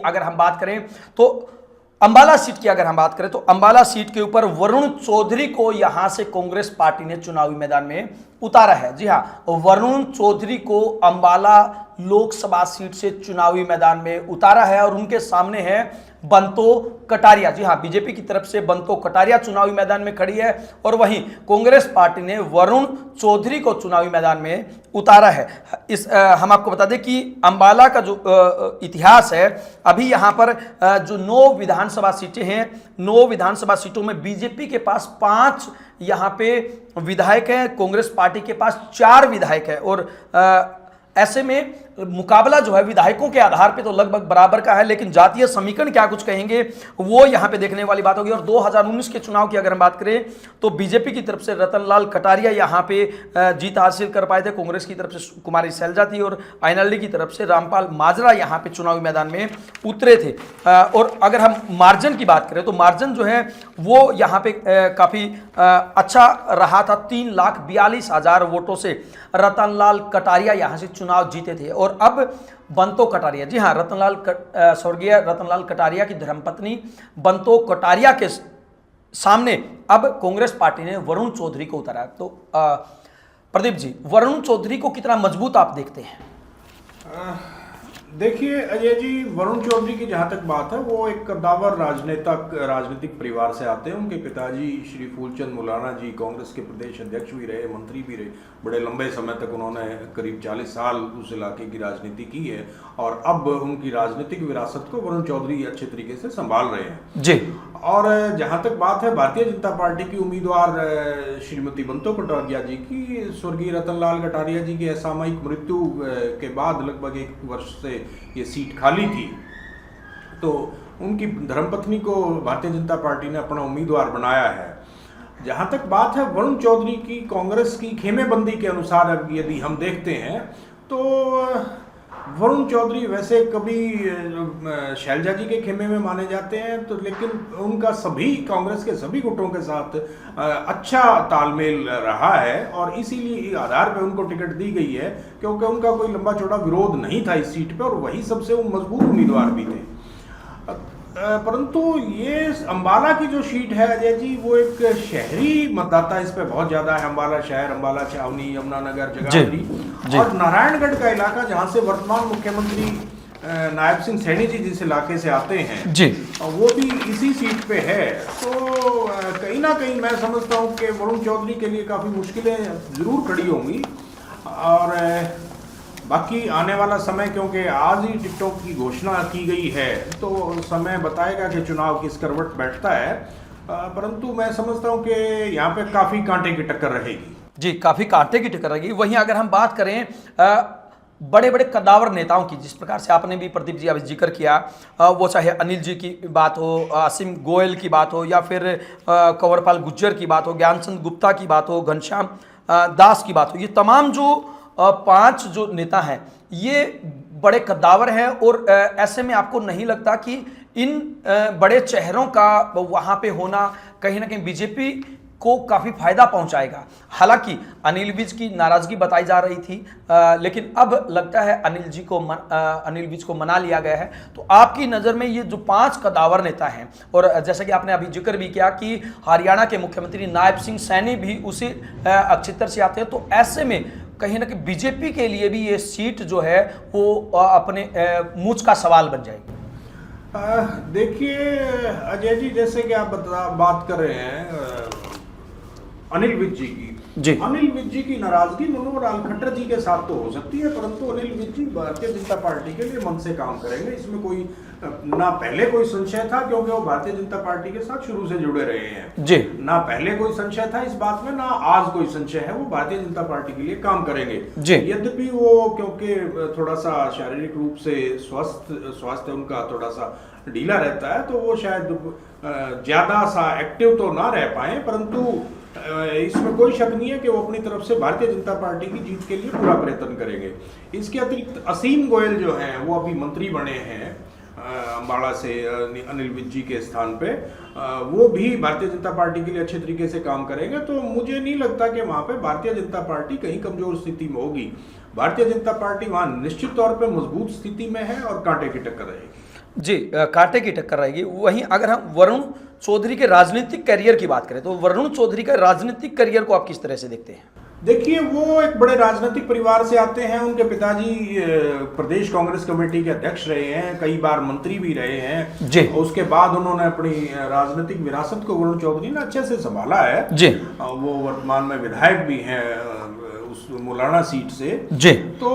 अगर हम बात करें तो अंबाला सीट की अगर हम बात करें तो अंबाला सीट के ऊपर वरुण चौधरी को यहां से कांग्रेस पार्टी ने चुनावी मैदान में उतारा है। जी हां, वरुण चौधरी को अंबाला लोकसभा सीट से चुनावी मैदान में उतारा है और उनके सामने है बंतो कटारिया। जी हां, बीजेपी की तरफ से बंतो कटारिया चुनावी मैदान में खड़ी है और वहीं कांग्रेस पार्टी ने वरुण चौधरी को चुनावी मैदान में उतारा है। हम आपको बता दें कि अंबाला का जो इतिहास है, अभी यहां पर जो 9 विधानसभा सीटें हैं, 9 विधानसभा सीटों में बीजेपी के पास 5 यहां पे विधायक हैं, कांग्रेस पार्टी के पास 4 विधायक हैं और ऐसे में मुकाबला जो है विधायकों के आधार पे तो लगभग बराबर का है, लेकिन जातीय समीकरण क्या कुछ कहेंगे वो यहां पे देखने वाली बात होगी। और 2019 के चुनाव की अगर हम बात करें तो बीजेपी की तरफ से रतनलाल कटारिया यहां पे जीत हासिल कर पाए थे, कांग्रेस की तरफ से कुमारी शैलजा थी और आइनएलडी की तरफ से रामपाल माजरा यहां पे चुनावी मैदान में उतरे थे। और अगर हम मार्जिन की बात करें तो मार्जिन जो है वो यहां पे काफी अच्छा रहा था। 3,42,000 वोटों से रतनलाल कटारिया यहां से चुनाव जीते थे। और अब बंतो कटारिया, जी हां, स्वर्गीय रतनलाल कटारिया की धर्मपत्नी बंतो कटारिया के सामने अब कांग्रेस पार्टी ने वरुण चौधरी को उतारा। तो प्रदीप जी, वरुण चौधरी को कितना मजबूत आप देखते हैं? देखिए अजय जी, वरुण चौधरी की जहाँ तक बात है, वो एक कद्दावर राजनीतिक परिवार से आते हैं। उनके पिताजी श्री फूलचंद मुलाना जी कांग्रेस के प्रदेश अध्यक्ष भी रहे, मंत्री भी रहे, बड़े लंबे समय तक उन्होंने करीब 40 साल उस इलाके की राजनीति की है और अब उनकी राजनीतिक विरासत को वरुण चौधरी अच्छे तरीके से संभाल रहे हैं जी। और जहाँ तक बात है भारतीय जनता पार्टी की उम्मीदवार श्रीमती बंतो कटारिया जी की, स्वर्गीय रतनलाल कटारिया जी की असामयिक मृत्यु के बाद लगभग 1 वर्ष से ये सीट खाली थी, तो उनकी धर्मपत्नी को भारतीय जनता पार्टी ने अपना उम्मीदवार बनाया है। जहाँ तक बात है वरुण चौधरी की, कांग्रेस की खेमेबंदी के अनुसार अब यदि हम देखते हैं तो वरुण चौधरी वैसे कभी शैलजा जी के खेमे में माने जाते हैं, तो लेकिन उनका सभी कांग्रेस के सभी गुटों के साथ अच्छा तालमेल रहा है और इसीलिए आधार पे उनको टिकट दी गई है, क्योंकि उनका कोई लंबा चौड़ा विरोध नहीं था इस सीट पे और वही सबसे वो मजबूत उम्मीदवार भी थे। परंतु ये अंबाला की जो सीट है अजय जी, वो एक शहरी मतदाता इस पे बहुत ज्यादा है। अंबाला शहर, अंबाला छावनी, यमुनानगर, जगाधरी और नारायणगढ़ का इलाका, जहां से वर्तमान मुख्यमंत्री नायब सिंह सैनी जी जिस इलाके से आते हैं जी, वो भी इसी सीट पे है। तो कहीं ना कहीं मैं समझता हूँ कि वरुण चौधरी के लिए काफी मुश्किलें जरूर खड़ी होंगी और बाकी आने वाला समय, क्योंकि आज ही टिकटों की घोषणा की गई है, तो समय बताएगा कि चुनाव किस करवट बैठता है। परंतु मैं समझता हूं कि यहाँ पे काफी कांटे की टक्कर रहेगी। जी, काफी कांटे की टक्कर रहेगी। वहीं अगर हम बात करें बड़े बड़े कद्दावर नेताओं की, जिस प्रकार से आपने भी प्रदीप जी अभी जिक्र किया, वो चाहे अनिल जी की बात हो, असीम गोयल की बात हो या फिर कंवरपाल गुज्जर की बात हो, ज्ञानचंद गुप्ता की बात हो, घनश्याम दास की बात हो, ये तमाम जो 5 जो नेता हैं ये बड़े कद्दावर हैं और ऐसे में आपको नहीं लगता कि इन बड़े चेहरों का वहां पे होना कहीं ना कहीं बीजेपी को काफी फायदा पहुंचाएगा? हालांकि अनिल विज की नाराजगी बताई जा रही थी, लेकिन अब लगता है अनिल विज को मना लिया गया है। तो आपकी नजर में ये जो 5 कद्दावर नेता हैं, और जैसा कि आपने अभी जिक्र भी किया कि हरियाणा के मुख्यमंत्री नायब सिंह सैनी भी उसी अक्षेत्र से आते हैं, तो ऐसे में कहीं ना कहीं बीजेपी के लिए भी ये सीट जो है वो अपने मूंछ का सवाल बन जाएगी। देखिए अजय जी, जैसे कि आप बात कर रहे हैं अनिल विज जी की, अनिल विज जी की नाराजगी मनोहर लाल खट्टर जी के साथ तो हो सकती है, परंतु अनिल विज जी भारतीय जनता पार्टी के लिए मन से काम करेंगे, इसमें कोई ना पहले कोई संशय था, क्योंकि वो भारतीय जनता पार्टी के साथ शुरू से जुड़े रहे हैं जी। ना पहले कोई संशय था इस बात में, ना आज कोई संशय है, वो भारतीय जनता पार्टी के लिए काम करेंगे जी। यद्यपि वो क्योंकि थोड़ा सा शारीरिक रूप से स्वास्थ्य उनका थोड़ा सा ढीला रहता है, तो वो शायद ज्यादा सा एक्टिव तो ना रह पाए, परंतु इसमें कोई शक नहीं है कि वो अपनी तरफ से भारतीय जनता पार्टी की जीत के लिए पूरा प्रयत्न करेंगे। इसके अतिरिक्त असीम गोयल जो हैं वो अभी मंत्री बने हैं अंबाला से अनिल विज जी के स्थान पे, वो भी भारतीय जनता पार्टी के लिए अच्छे तरीके से काम करेंगे। तो मुझे नहीं लगता कि वहाँ पे भारतीय जनता पार्टी कहीं कमजोर स्थिति में होगी। भारतीय जनता पार्टी वहाँ निश्चित तौर पे मजबूत स्थिति में है और कांटे की टक्कर रहेगी। जी कांटे की टक्कर रहेगी। वहीं अगर हम वरुण चौधरी के राजनीतिक करियर की बात करें तो वरुण चौधरी का राजनीतिक करियर को आप किस तरह से देखते हैं? देखिए, वो एक बड़े राजनीतिक परिवार से आते हैं। उनके पिताजी प्रदेश कांग्रेस कमेटी के अध्यक्ष रहे हैं, कई बार मंत्री भी रहे हैं जी। उसके बाद उन्होंने अपनी राजनीतिक विरासत को वरुण चौधरी ने अच्छे से संभाला है जी। वो वर्तमान में विधायक भी हैं उस मुलाना सीट से। जी। तो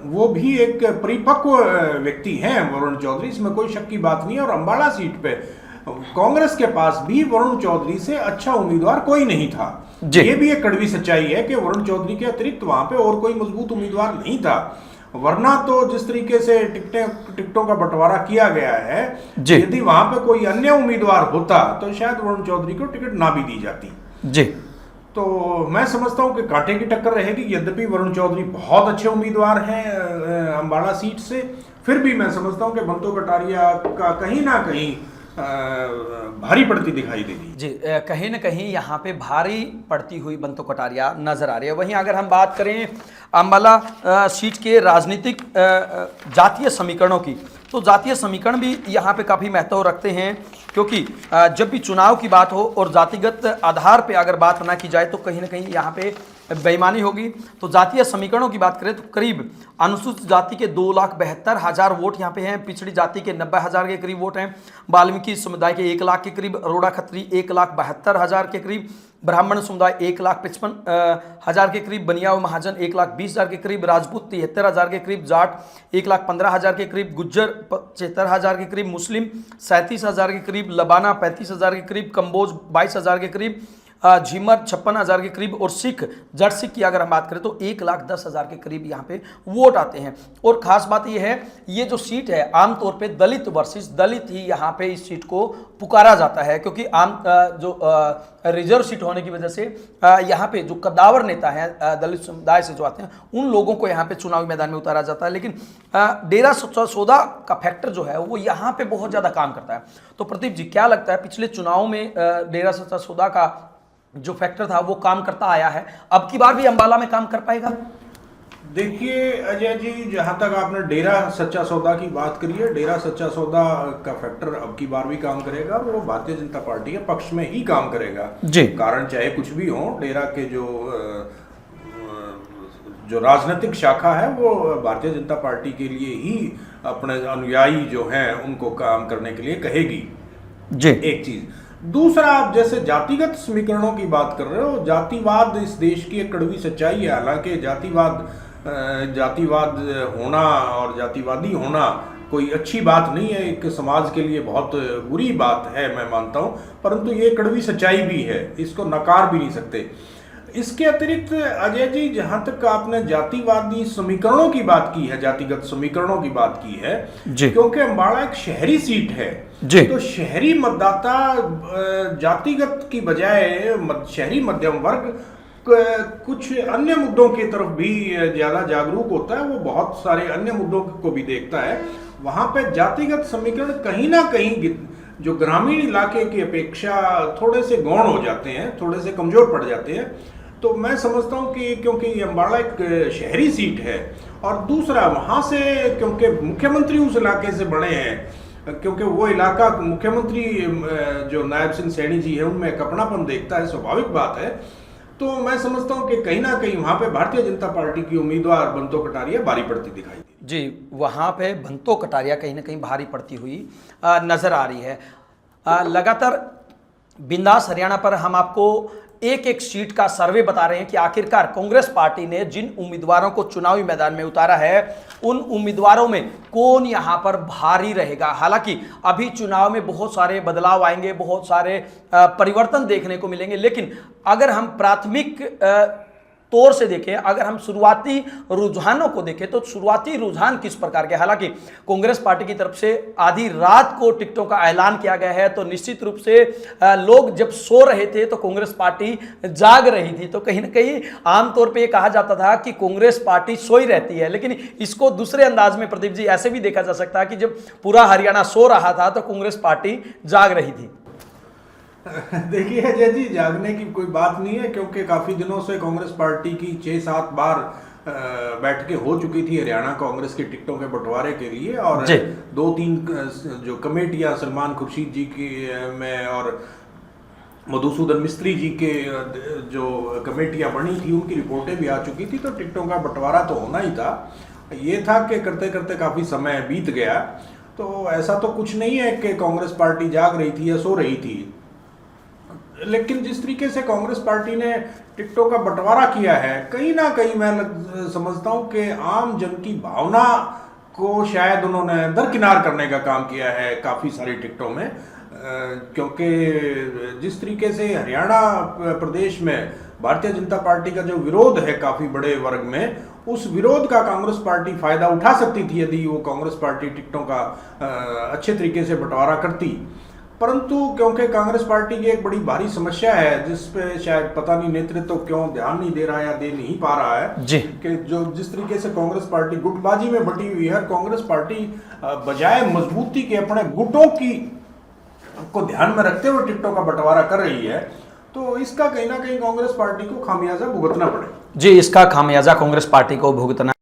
वो भी एक परिपक्व व्यक्ति हैं वरुण चौधरी, इसमें कोई शक की बात नहीं है। और अंबाला सीट पे कांग्रेस के पास भी वरुण चौधरी से अच्छा उम्मीदवार कोई नहीं था। ये भी एक कड़वी सच्चाई है कि वरुण चौधरी के अतिरिक्त वहां पे और कोई मजबूत उम्मीदवार नहीं था। वरना तो जिस तरीके से टिकटों का बंटवारा किया गया है, यदि वहां पे कोई अन्य उम्मीदवार होता तो शायद वरुण चौधरी को टिकट ना भी दी जाती। जी। तो मैं समझता हूं कि कांटे की टक्कर रहेगी। यद्यपि वरुण चौधरी बहुत अच्छे उम्मीदवार हैं अंबाला सीट से, फिर भी मैं समझता हूं कि बंतो कटारिया का कहीं ना कहीं भारी पड़ती दिखाई देगी। जी कहीं ना कहीं यहाँ पे भारी पड़ती हुई बंतो कटारिया नजर आ रही है। वहीं अगर हम बात करें अंबाला सीट के राजनीतिक जातीय समीकरणों की, तो जातीय समीकरण भी यहाँ पे काफ़ी महत्व रखते हैं, क्योंकि जब भी चुनाव की बात हो और जातिगत आधार पे अगर बात ना की जाए तो कहीं ना कहीं यहाँ पे बेईमानी होगी। तो जातीय समीकरणों की बात करें तो करीब अनुसूचित जाति के 2,72,000 वोट यहाँ पे हैं, पिछड़ी जाति के 90,000 के करीब वोट हैं, वाल्मीकि समुदाय के 1 लाख के करीब, अरोड़ा खत्री 1,72,000 के करीब, ब्राह्मण समुदाय 1,55,000 के करीब, बनिया व महाजन 1,20,000 के करीब, राजपूत 73,000 के करीब, जाट 1,15,000 के करीब, गुज्जर 75,000 के करीब, मुस्लिम 37,000 के करीब, लबाना 35,000 के करीब, कंबोज 22,000 के करीब, झीमर 56,000 के करीब और सिख जट सिख की अगर हम बात करें तो 1,10,000 के करीब यहाँ पे वोट आते हैं। और खास बात ये है, ये जो सीट है आमतौर पे दलित वर्सेस दलित ही यहाँ पे इस सीट को पुकारा जाता है, क्योंकि जो रिजर्व सीट होने की वजह से यहाँ पे जो कद्दावर नेता हैं दलित समुदाय से जो आते हैं उन लोगों को यहाँ पे चुनावी मैदान में उतारा जाता है। लेकिन डेरा सच्चा सौदा का फैक्टर जो है वो यहाँ पे बहुत ज़्यादा काम करता है। तो प्रदीप जी क्या लगता है, पिछले चुनाव में डेरा सच्चा सौदा का जो फैक्टर था वो काम करता आया है, अब की बार भी अंबाला में काम कर पाएगा? देखिए अजय जी, जहां तक आपने डेरा सच्चा सौदा की बात करी है, डेरा सच्चा सौदा का फैक्टर अब की बार भी काम करेगा। वो भारतीय जनता पार्टी के पक्ष में ही काम करेगा जी। कारण चाहे कुछ भी हो, डेरा के जो राजनीतिक शाखा है वो भारतीय जनता पार्टी के लिए ही अपने अनुयायी जो हैं उनको काम करने के लिए कहेगी जी। एक चीज। दूसरा, आप जैसे जातिगत समीकरणों की बात कर रहे हो, जातिवाद इस देश की एक कड़वी सच्चाई है। हालांकि जातिवाद होना और जातिवादी होना कोई अच्छी बात नहीं है, एक समाज के लिए बहुत बुरी बात है, मैं मानता हूं, परंतु ये कड़वी सच्चाई भी है, इसको नकार भी नहीं सकते। इसके अतिरिक्त अजय जी, जहां तक आपने जातिवादी समीकरणों की बात की है, जातिगत समीकरणों की बात की है, क्योंकि अंबाला एक शहरी सीट है जी। तो शहरी मतदाता जातिगत की बजाय शहरी मध्यम वर्ग कुछ अन्य मुद्दों की तरफ भी ज्यादा जागरूक होता है, वो बहुत सारे अन्य मुद्दों को भी देखता है। वहां पे जातिगत समीकरण कहीं ना कहीं जो ग्रामीण इलाके की अपेक्षा थोड़े से गौण हो जाते हैं, थोड़े से कमजोर पड़ जाते हैं। तो मैं समझता हूं कि क्योंकि ये अंबाला एक शहरी सीट है, और दूसरा वहां से क्योंकि मुख्यमंत्री उस इलाके से बने हैं, क्योंकि वो इलाका मुख्यमंत्री जो नायब सिंह सैनी जी है उनमें एक अपनापन देखता है, स्वाभाविक बात है। तो मैं समझता हूं कि कहीं ना कहीं वहां पे भारतीय जनता पार्टी की उम्मीदवार बंतो कटारिया भारी पड़ती दिखाई दी जी। वहां पे बंतो कटारिया कहीं ना कहीं भारी पड़ती हुई नजर आ रही है। लगातार बिंदास हरियाणा पर हम आपको एक एक सीट का सर्वे बता रहे हैं कि आखिरकार कांग्रेस पार्टी ने जिन उम्मीदवारों को चुनावी मैदान में उतारा है उन उम्मीदवारों में कौन यहां पर भारी रहेगा। हालांकि अभी चुनाव में बहुत सारे बदलाव आएंगे, बहुत सारे परिवर्तन देखने को मिलेंगे, लेकिन अगर हम प्राथमिक तौर से देखें, अगर हम शुरुआती रुझानों को देखें तो शुरुआती रुझान किस प्रकार के, हालांकि कांग्रेस पार्टी की तरफ से आधी रात को टिकटों का ऐलान किया गया है, तो निश्चित रूप से लोग जब सो रहे थे तो कांग्रेस पार्टी जाग रही थी। तो कहीं ना कहीं आमतौर पे ये कहा जाता था कि कांग्रेस पार्टी सोई रहती है, लेकिन इसको दूसरे अंदाज में प्रदीप जी ऐसे भी देखा जा सकता है कि जब पूरा हरियाणा सो रहा था तो कांग्रेस पार्टी जाग रही थी। देखिए अजय जी, जागने की कोई बात नहीं है, क्योंकि काफी दिनों से कांग्रेस पार्टी की 6-7 बार बैठकें हो चुकी थी हरियाणा कांग्रेस की टिकटों के बंटवारे के लिए, और जी। 2-3 जो कमेटियां सलमान खुर्शीद जी की में और मधुसूदन मिस्त्री जी के जो कमेटियां बनी थी उनकी रिपोर्टें भी आ चुकी थी, तो टिकटों का बंटवारा तो होना ही था। ये था कि करते करते काफ़ी समय बीत गया, तो ऐसा तो कुछ नहीं है कि कांग्रेस पार्टी जाग रही थी या सो रही थी, लेकिन जिस तरीके से कांग्रेस पार्टी ने टिकटों का बंटवारा किया है, कहीं ना कहीं मैं समझता हूं कि आम जन की भावना को शायद उन्होंने दरकिनार करने का काम किया है काफ़ी सारी टिकटों में। क्योंकि जिस तरीके से हरियाणा प्रदेश में भारतीय जनता पार्टी का जो विरोध है काफ़ी बड़े वर्ग में, उस विरोध का कांग्रेस पार्टी फायदा उठा सकती थी यदि वो कांग्रेस पार्टी टिकटों का अच्छे तरीके से बंटवारा करती। परंतु क्योंकि कांग्रेस पार्टी की एक बड़ी भारी समस्या है जिस पे शायद पता नहीं नेतृत्व क्यों ध्यान नहीं दे रहा है या दे नहीं पा रहा है जी। कि जो जिस तरीके से कांग्रेस पार्टी गुटबाजी में बटी हुई है, कांग्रेस पार्टी बजाय मजबूती के अपने गुटों की को ध्यान में रखते हुए टिकटों का बंटवारा कर रही है, तो इसका कहीं ना कहीं कांग्रेस पार्टी को खामियाजा भुगतना पड़ेगा। जी, इसका खामियाजा कांग्रेस पार्टी को भुगतना